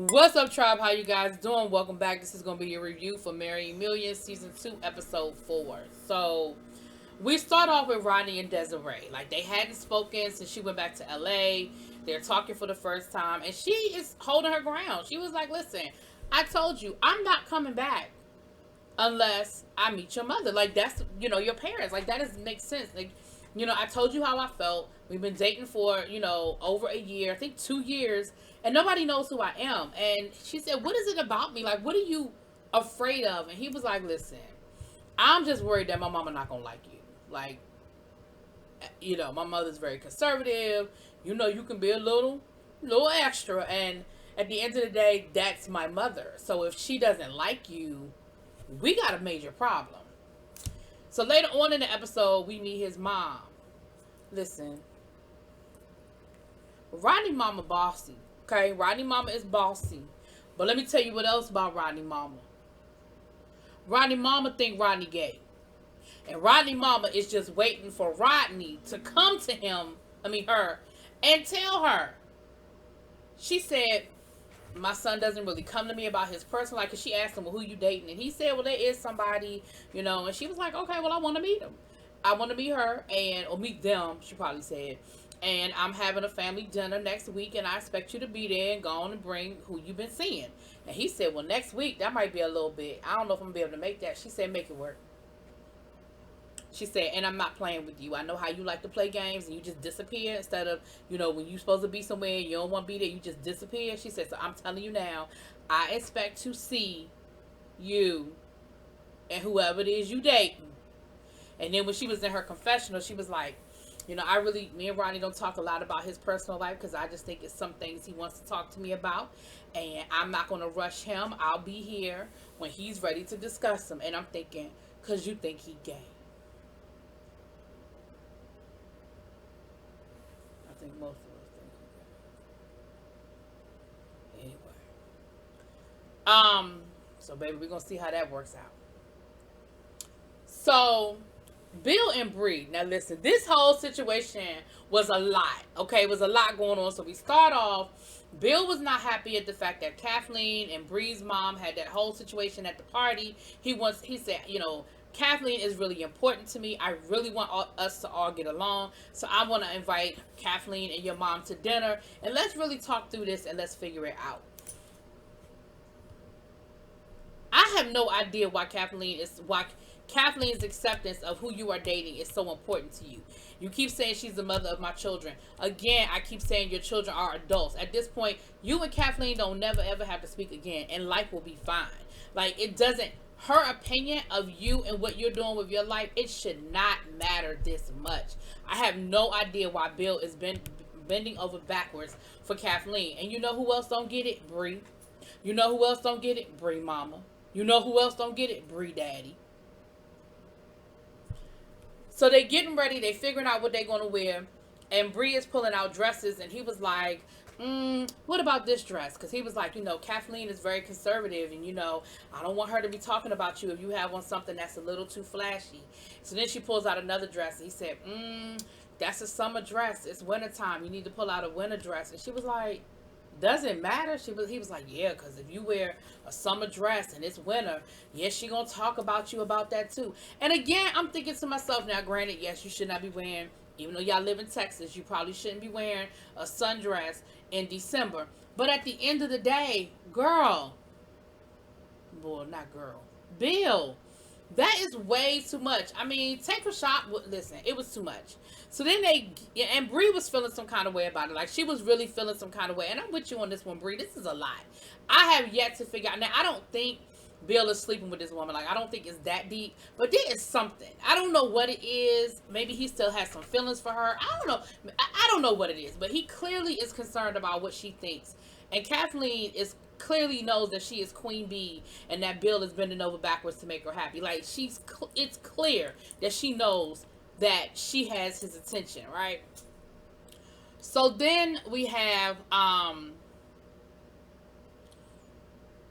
What's up, tribe? How you guys doing? Welcome back. This is going to be a review for Marrying Millions Season 2, Episode 4. So, we start off with Ronnie and Desiree. Like, they hadn't spoken since she went back to LA. They're talking for the first time. And she is holding her ground. She was like, listen, I told you, I'm not coming back unless I meet your mother. Like, that's, your parents. Like, that doesn't make sense. Like, I told you how I felt. We've been dating for, over a year, I think 2 years, and nobody knows who I am. And she said, what is it about me? Like, what are you afraid of? And he was like, listen, I'm just worried that my mama not gonna like you. Like, my mother's very conservative. You can be a little extra. And at the end of the day, that's my mother. So if she doesn't like you, we got a major problem. So later on in the episode, we meet his mom. Listen, Ronnie Mama bossy. Okay, Ronnie Mama is bossy. But let me tell you what else about Ronnie Mama. Ronnie Mama think Ronnie gay. And Ronnie Mama is just waiting for Rodney to come to her, and tell her. She said, my son doesn't really come to me about his personal life, because she asked him, well, who you dating? And he said, well, there is somebody, and she was like, okay, well, I want to meet him. I want to meet her, or meet them, she probably said. And I'm having a family dinner next week, and I expect you to be there and go on and bring who you've been seeing. And he said, well, next week, that might be a little bit. I don't know if I'm going to be able to make that. She said, make it work. She said, and I'm not playing with you. I know how you like to play games and you just disappear instead of, when you're supposed to be somewhere, you don't want to be there, you just disappear. She said, so I'm telling you now, I expect to see you and whoever it is you dating. And then when she was in her confessional, she was like, me and Ronnie don't talk a lot about his personal life because I just think it's some things he wants to talk to me about. And I'm not going to rush him. I'll be here when he's ready to discuss them. And I'm thinking, because you think he gay. I think most of us think he gay. Anyway. So, baby, we're going to see how that works out. So, Bill and Bree. Now listen, this whole situation was a lot. Okay, it was a lot going on. So we start off, Bill was not happy at the fact that Kathleen and Bree's mom had that whole situation at the party. He said, Kathleen is really important to me. I really want us to all get along. So I want to invite Kathleen and your mom to dinner. And let's really talk through this and let's figure it out. I have no idea why Kathleen's acceptance of who you are dating is so important to you. You keep saying she's the mother of my children. Again, I keep saying your children are adults. At this point, you and Kathleen don't never ever have to speak again, and life will be fine. Like, it doesn't, her opinion of you and what you're doing with your life, it should not matter this much. I have no idea why Bill is bending over backwards for Kathleen. And you know who else don't get it? Bree. You know who else don't get it? Bree Mama. You know who else don't get it? Bree Daddy. So they getting ready. They figuring out what they're going to wear. And Bree is pulling out dresses. And he was like, what about this dress? Because he was like, Kathleen is very conservative. And, I don't want her to be talking about you if you have on something that's a little too flashy. So then she pulls out another dress. And he said, that's a summer dress. It's wintertime. You need to pull out a winter dress. And she was like, does it matter? He was like, yeah, because if you wear a summer dress and it's winter, yes, she gonna talk about you about that too. And again, I'm thinking to myself, now granted, yes, you should not be wearing, even though y'all live in Texas, you probably shouldn't be wearing a sundress in December. But at the end of the day, Bill, that is way too much. I mean, take a shot. Listen, it was too much. So then and Bree was feeling some kind of way about it. Like, she was really feeling some kind of way. And I'm with you on this one, Bree. This is a lot. I have yet to figure out. Now, I don't think Bill is sleeping with this woman. Like, I don't think it's that deep. But there is something. I don't know what it is. Maybe he still has some feelings for her. I don't know. I don't know what it is. But he clearly is concerned about what she thinks. And Kathleen clearly knows that she is Queen Bee and that Bill is bending over backwards to make her happy. Like, it's clear that she knows that she has his attention, right? So then we have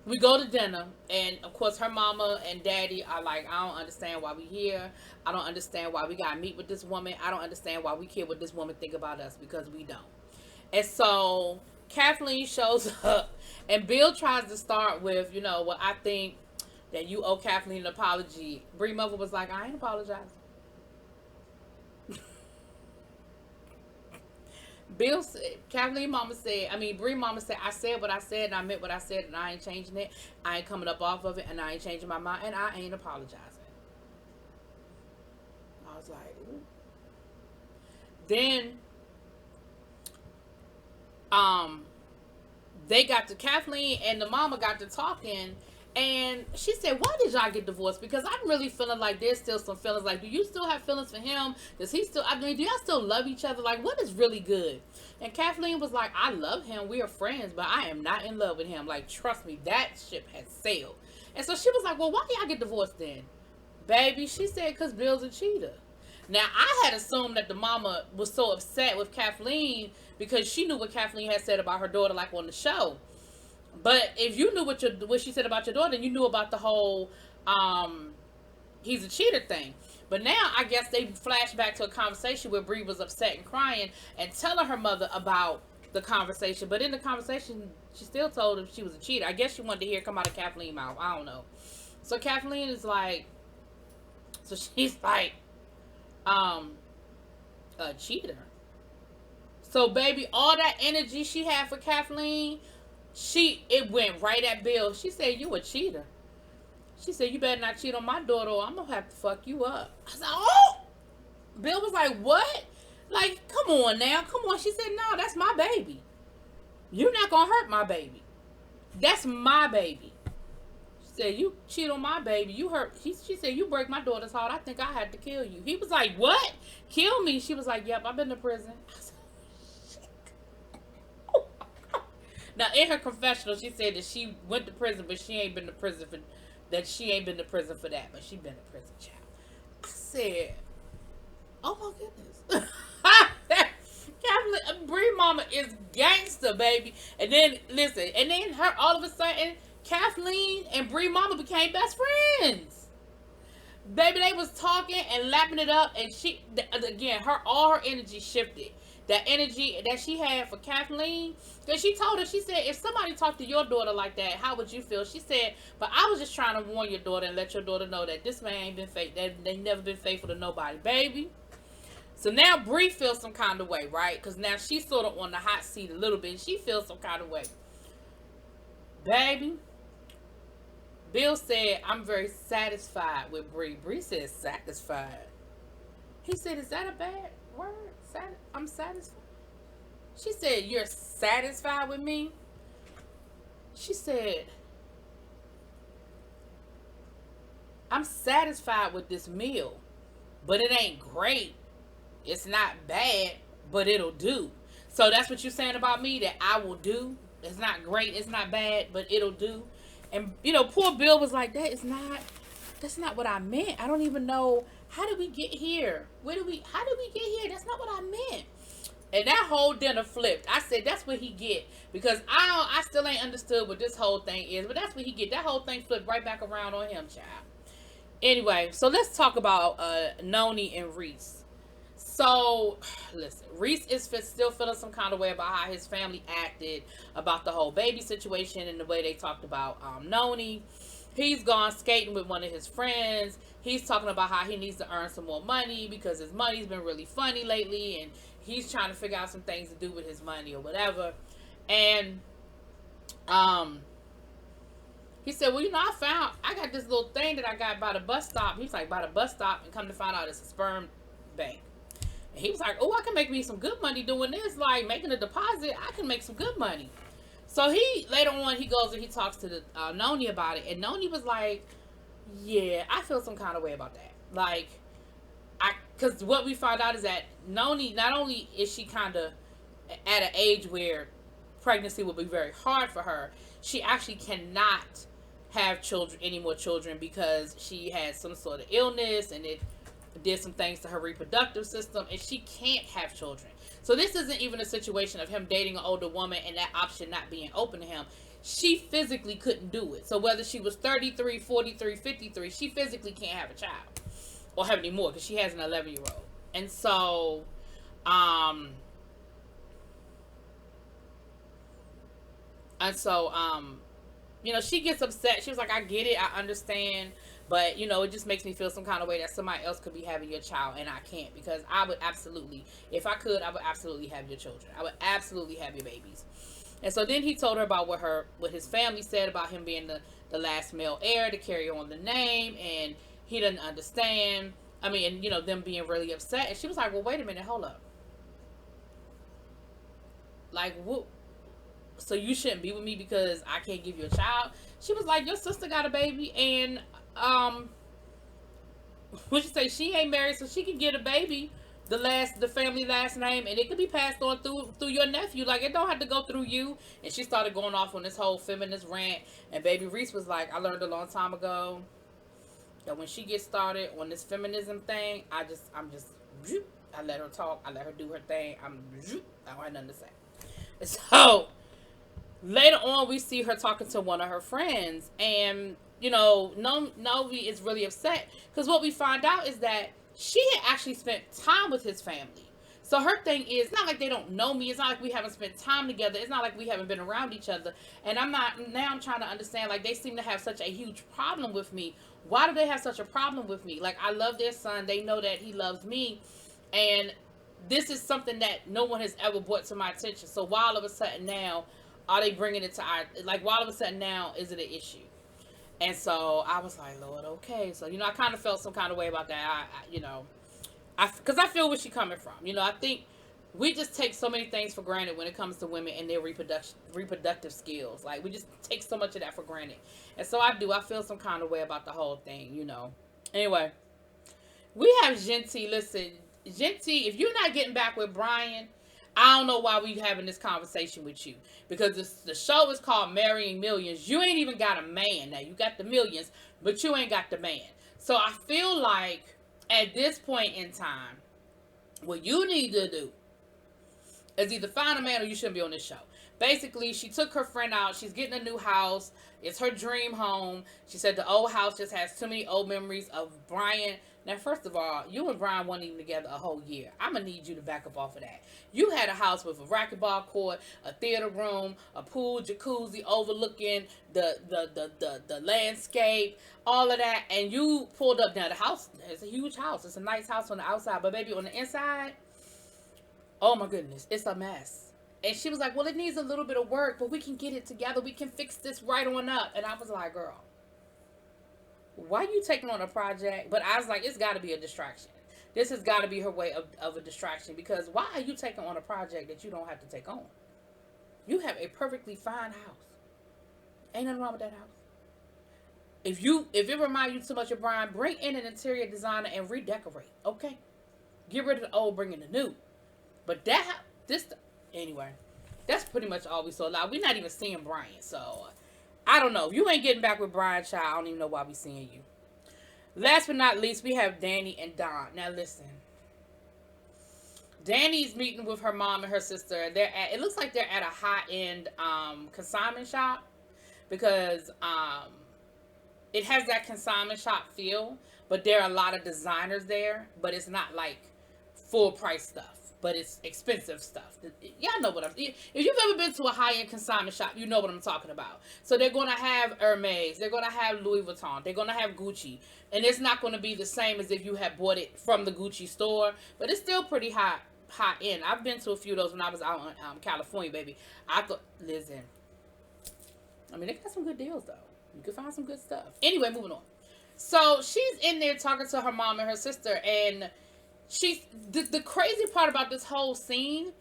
we go to dinner, and of course her mama and daddy are like, I don't understand why we here. I don't understand why we gotta meet with this woman. I don't understand why we care what this woman think about us, because we don't. And so Kathleen shows up, and Bill tries to start with, well, I think that you owe Kathleen an apology. Bree mother was like, I ain't apologizing. Bree mama said, I said what I said, and I meant what I said, and I ain't changing it. I ain't coming up off of it, and I ain't changing my mind, and I ain't apologizing. I was like, ooh. Then, they got to Kathleen and the mama got to talking, and she said, why did y'all get divorced? Because I'm really feeling like there's still some feelings. Like, do you still have feelings for him? Does he still, do y'all still love each other? Like, what is really good? And Kathleen was like, I love him. We are friends, but I am not in love with him. Like, trust me, that ship has sailed. And so she was like, well, why y'all get divorced then? Baby, she said, because Bill's a cheater. Now, I had assumed that the mama was so upset with Kathleen because she knew what Kathleen had said about her daughter, like on the show. But if you knew what she said about your daughter, then you knew about the whole he's a cheater thing. But now I guess they flash back to a conversation where Bree was upset and crying and telling her mother about the conversation. But in the conversation, she still told him she was a cheater. I guess she wanted to hear it come out of Kathleen's mouth. I don't know. So Kathleen is like, so she's like, a cheater. So baby, all that energy she had for Kathleen, it went right at Bill. She said, you a cheater. She said, you better not cheat on my daughter or I'm gonna have to fuck you up. I said, oh! Bill was like, what? Like, come on now, come on. She said, no, that's my baby. You're not gonna hurt my baby. That's my baby. She said, you cheat on my baby. You hurt. She said, you break my daughter's heart. I think I had to kill you. He was like, what? Kill me? She was like, yep, I've been to prison. I said, now, in her confessional, she said that she went to prison, but she ain't been to prison for that. She ain't been to prison for that, but she been to prison, child. I said, "Oh my goodness, Kathleen, Bree mama is gangster, baby." And then listen, and then her all of a sudden, Kathleen and Bree mama became best friends. Baby, they was talking and lapping it up, and she again, all her energy shifted. That energy that she had for Kathleen, because she told her, she said, if somebody talked to your daughter like that, how would you feel? She said, but I was just trying to warn your daughter and let your daughter know that this man ain't been faithful. They never been faithful to nobody, baby. So now Bree feels some kind of way, right? Because now she's sort of on the hot seat a little bit. She feels some kind of way. Baby, Bill said, I'm very satisfied with Bree. Bree said satisfied. He said, is that a bad word? I'm satisfied. She said, you're satisfied with me? She said, I'm satisfied with this meal, but it ain't great. It's not bad, but it'll do. So that's what you're saying about me, that I will do. It's not great, it's not bad, but it'll do. And, poor Bill was like, that's not what I meant. I don't even know. How did we get here? How did we get here? That's not what I meant. And that whole dinner flipped. I said, that's what he get. Because I still ain't understood what this whole thing is. But that's what he get. That whole thing flipped right back around on him, child. Anyway, so let's talk about Noni and Reese. So, listen, Reese is still feeling some kind of way about how his family acted, about the whole baby situation and the way they talked about Noni. He's gone skating with one of his friends. He's talking about how he needs to earn some more money because his money's been really funny lately, and he's trying to figure out some things to do with his money or whatever. And he said, well, I got this little thing that I got by the bus stop. He's like, by the bus stop, and come to find out it's a sperm bank. And he was like, oh, I can make me some good money doing this, like making a deposit. I can make some good money. So later on, he goes and he talks to the Noni about it. And Noni was like, yeah, I feel some kind of way about that. Like, because what we found out is that Noni, not only is she kind of at an age where pregnancy will be very hard for her, she actually cannot have any more children because she had some sort of illness and it did some things to her reproductive system, and she can't have children. So this isn't even a situation of him dating an older woman and that option not being open to him. She physically couldn't do it. So whether she was 33, 43, 53, she physically can't have a child or have any more because she has an 11-year-old. And so, And so, she gets upset. She was like, I get it, I understand, but it just makes me feel some kind of way that somebody else could be having your child and I can't, because I would absolutely, if I could, I would absolutely have your children. I would absolutely have your babies. And so then he told her about what his family said about him being the last male heir to carry on the name, and he didn't understand. I mean, and them being really upset. And she was like, well, wait a minute, hold up. Like, what? So you shouldn't be with me because I can't give you a child? She was like, your sister got a baby, and what you say, she ain't married, so she can get a baby, the family last name, and it could be passed on through your nephew. Like, it don't have to go through you. And she started going off on this whole feminist rant, and baby Reese was like, I learned a long time ago that when she gets started on this feminism thing, I let her talk, I let her do her thing. I don't have nothing to say. So later on, we see her talking to one of her friends, and Novi is really upset because what we find out is that she had actually spent time with his family. So her thing is, it's not like they don't know me. It's not like we haven't spent time together. It's not like we haven't been around each other. And I'm trying to understand, like, they seem to have such a huge problem with me. Why do they have such a problem with me? Like, I love their son. They know that he loves me. And this is something that no one has ever brought to my attention. So why all of a sudden now are they bringing it to our, like, why all of a sudden now is it an issue? And so I was like, Lord, okay. So, I kind of felt some kind of way about that. Because I feel where she's coming from. I think we just take so many things for granted when it comes to women and their reproductive skills. Like, we just take so much of that for granted. And so I feel some kind of way about the whole thing, Anyway, we have Genty. Listen, Genty, if you're not getting back with Brian, I don't know why we having this conversation with you. Because the show is called Marrying Millions. You ain't even got a man. Now, you got the millions, but you ain't got the man. So I feel like at this point in time, what you need to do is either find a man or you shouldn't be on this show. Basically, she took her friend out. She's getting a new house. It's her dream home. She said the old house just has too many old memories of Brian. Now, first of all, you and Brian weren't even together a whole year. I'm going to need you to back up off of that. You had a house with a racquetball court, a theater room, a pool, jacuzzi overlooking the landscape, all of that. And you pulled up. Now, the house is a huge house. It's a nice house on the outside. But, baby, on the inside, oh, my goodness, it's a mess. And she was like, well, it needs a little bit of work, but we can get it together. We can fix this right on up. And I was like, girl, why you taking on a project? But I was like, it's got to be a distraction. This has got to be her way of a distraction, because why are you taking on a project that you don't have to take on? You have a perfectly fine house. Ain't nothing wrong with that house. If it reminds you too much of Brian, bring in an interior designer and redecorate, okay? Get rid of the old, bring in the new. But anyway, that's pretty much all we saw. Like, we're not even seeing Brian, so I don't know. If you ain't getting back with Brian, child, I don't even know why we seeing you. Last but not least, we have Dani and Don. Now, listen. Dani's meeting with her mom and her sister. It looks like they're at a high-end consignment shop, because it has that consignment shop feel, but there are a lot of designers there, but it's not like full price stuff. But it's expensive stuff. Y'all know what if you've ever been to a high-end consignment shop, you know what I'm talking about. So they're going to have Hermes. They're going to have Louis Vuitton. They're going to have Gucci. And it's not going to be the same as if you had bought it from the Gucci store. But it's still pretty high-end. I've been to a few of those when I was out in California, baby. Listen. I mean, they got some good deals, though. You can find some good stuff. Anyway, moving on. So she's in there talking to her mom and her sister, and the crazy part about this whole scene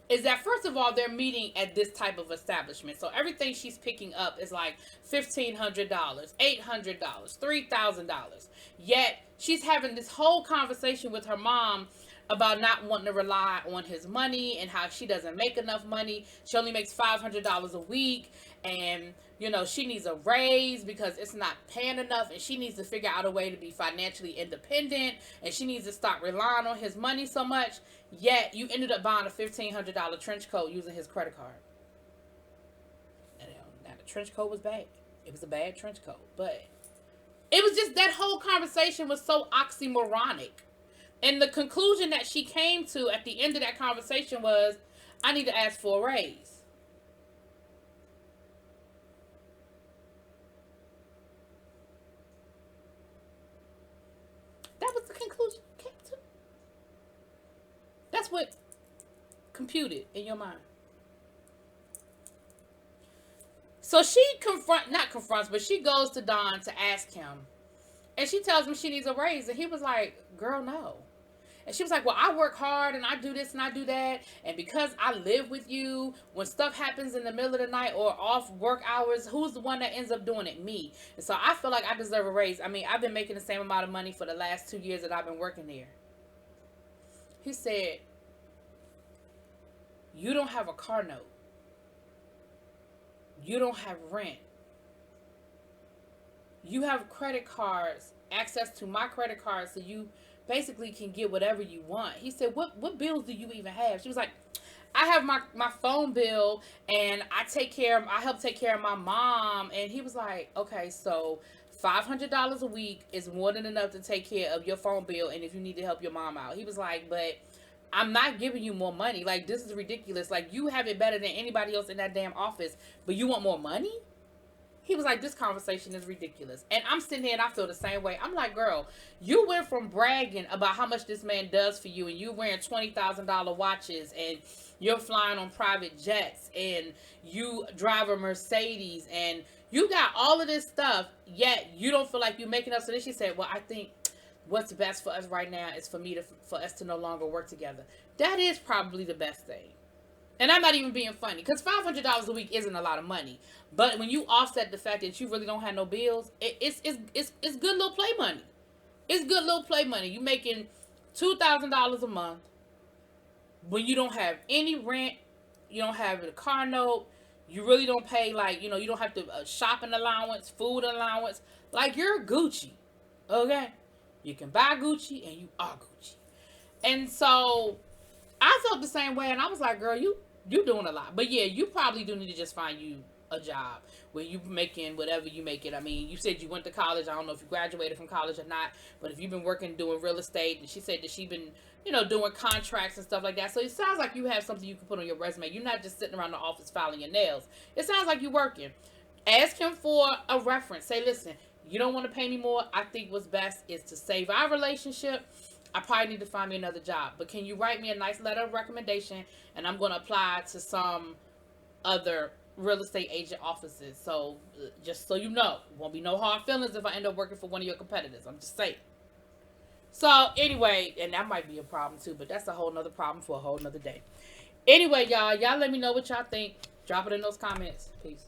is that, first of all, they're meeting at this type of establishment. So everything she's picking up is like $1,500, $800, $3,000. Yet she's having this whole conversation with her mom about not wanting to rely on his money and how she doesn't make enough money. She only makes $500 a week, and she needs a raise because it's not paying enough, and she needs to figure out a way to be financially independent, and she needs to stop relying on his money so much. Yet you ended up buying a $1,500 trench coat using his credit card. Now the trench coat was bad. It was a bad trench coat, but it was just, that whole conversation was so oxymoronic. And the conclusion that she came to at the end of that conversation was, I need to ask for a raise. computed in your mind. So she she goes to Don to ask him. And she tells him she needs a raise. And he was like, girl, no. And she was like, well, I work hard and I do this and I do that. And because I live with you, when stuff happens in the middle of the night or off work hours, who's the one that ends up doing it? Me. And so I feel like I deserve a raise. I mean, I've been making the same amount of money for the last 2 years that I've been working there. He said, you don't have a car note. You don't have rent. You have credit cards, access to my credit card, so you basically can get whatever you want. He said, what bills do you even have? She was like, I have my phone bill, and I help take care of my mom. And he was like, okay, so $500 a week is more than enough to take care of your phone bill, and if you need to help your mom out. He was like, but I'm not giving you more money. Like, this is ridiculous. Like, you have it better than anybody else in that damn office, but you want more money? He was like, this conversation is ridiculous. And I'm sitting here and I feel the same way. I'm like, girl, you went from bragging about how much this man does for you, and you wearing $20,000 watches, and you're flying on private jets, and you drive a Mercedes, and you got all of this stuff, yet you don't feel like you're making up. So then she said, well, I think what's best for us right now is for us to no longer work together. That is probably the best thing. And I'm not even being funny, because $500 a week isn't a lot of money. But when you offset the fact that you really don't have no bills, it's good little play money. It's good little play money. You making $2,000 a month when you don't have any rent, you don't have a car note, you really don't pay, like, you don't have to shopping allowance, food allowance. Like, you're Gucci, okay? You can buy Gucci, and you are Gucci. And so I felt the same way, and I was like, girl, you doing a lot. But yeah, you probably do need to just find you a job where you making whatever you make it. I mean, you said you went to college. I don't know if you graduated from college or not, but if you've been working doing real estate, and she said that she's been, doing contracts and stuff like that. So it sounds like you have something you can put on your resume. You're not just sitting around the office filing your nails. It sounds like you're working. Ask him for a reference. Say, listen, you don't want to pay me more. I think what's best is to save our relationship. I probably need to find me another job. But can you write me a nice letter of recommendation, and I'm going to apply to some other real estate agent offices. So just so you know, won't be no hard feelings if I end up working for one of your competitors. I'm just saying. So anyway, and that might be a problem too, but that's a whole nother problem for a whole nother day. Anyway, y'all let me know what y'all think. Drop it in those comments. Peace.